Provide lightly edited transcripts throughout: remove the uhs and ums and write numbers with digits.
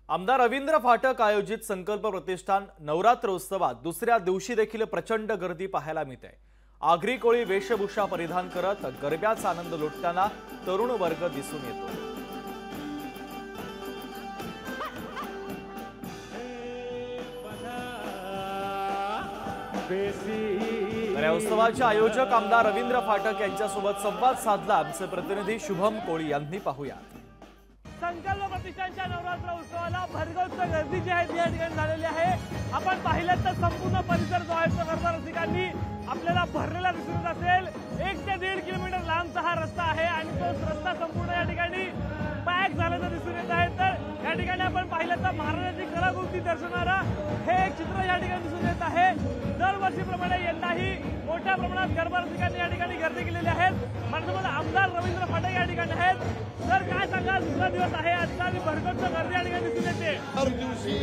आमदार रवींद्र फाटक आयोजित संकल्प प्रतिष्ठान नवरात्रोत्सवात दुसऱ्या दिवशी देखील प्रचंड गर्दी पाहायला मिळते। आगरी कोळी वेशभूषा परिधान करत गरब्याचा आनंद लुटताना तरुण वर्ग दिसून येतो। या उत्सवाचे आयोजक आमदार रवींद्र फाटक यांच्यासोबत संवाद साधला आमचे प्रतिनिधी शुभम कोळी यांनी। पाहूया। संकल्प प्रतिष्ठानच्या नवरात्र उत्सवाला भरगच्च गर्दी जी आहे या ठिकाणी झालेली आहे। आपण पाहिलं तर संपूर्ण परिसर जो आहे तो गरबा रसिकांनी आपल्याला भरलेला दिसून येत असेल। 1 ते 1.5 किलोमीटर लांबचा हा रस्ता आहे आणि तो रस्ता संपूर्ण या ठिकाणी पॅक झाल्याचं दिसून येत आहे। तर या ठिकाणी आपण पाहिलं तर महाराजांची कलाकृती दर्शवणारा हे एक चित्र या ठिकाणी दिसून येत आहे। दरवर्षीप्रमाणे यंदाही मोठ्या प्रमाणात गरबा रसिकांनी या ठिकाणी गर्दी केलेली आहे। माझ्यासोबत आमदार रवींद्र फाटक या ठिकाणी आहेत। सर, काय सांगाल, दुसरा दिवस आहे आजचा आणि भरगच्च गर्दी या ठिकाणी दिसून येते। हर दिवशी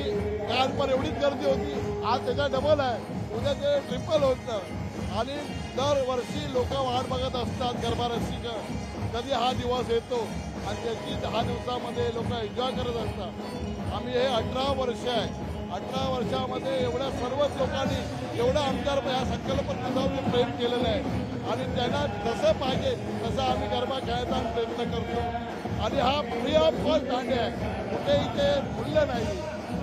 काल पण एवढीच गर्दी होती, आज त्याचा डबल आहे, उद्या ते ट्रिपल होतं। आणि दरवर्षी लोक वाट बघत असतात गरबा रसिक कधी हा दिवस येतो आणि त्याची 10 दिवसामध्ये लोक एन्जॉय करत असतात। आम्ही हे 18 वर्ष आहे, 18 वर्षामध्ये एवढ्या सर्वच लोकांनी एवढं आमदार या संकल्प प्रतिष्ठानवर प्रेम केलेलं आहे आणि त्यांना जसं पाहिजे तसं आम्ही गरबा खेळायचा प्रयत्न करतो। आणि हा फ्री ऑफ कॉस्ट दांडिया आहे, कुठे इथे मूल्य नाही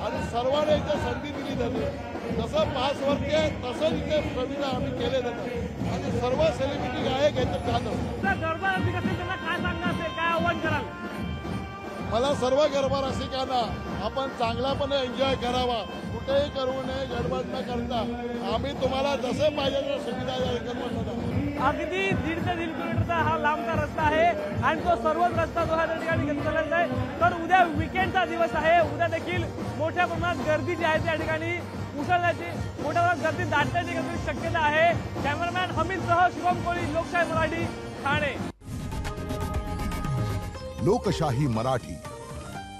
आणि सर्वांना इथे संधी दिली जाते। जसं पासवरती आहे तसंच इथे सुविधा आम्ही केले जातात आणि सर्व सेलिब्रिटी गायक याच्यात जात असतात। गरबा रसिक असेल त्यांना काय सांगणार असेल, काय आव्हान कराल? मला सर्व गरबा रसिकांना आपण चांगल्यापणे एन्जॉय करावा, कुठेही करू नये, गडबड न करता आम्ही तुम्हाला जसं पाहिजे त्या सुविधा करू। अगदी 1.5 ते 1.5 किलोमीटरचा हा लांबचा रस्ता आहे आणि तो सर्वच रस्ता जो आहे त्या ठिकाणी घेतलेला आहे। तर उद्या वीकेंडचा दिवस आहे, उद्या देखील मोठ्या प्रमाणात गर्दी जी आहे त्या ठिकाणी उसळण्याची, मोठ्या प्रमाणात गर्दी दाटण्याची शक्यता आहे। कॅमेरामॅन हमीदसह शुभम कोळी, लोकशाही मराठी, ठाणे। लोकशाही मराठी,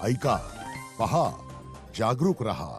ऐका, पहा, जागरूक रहा।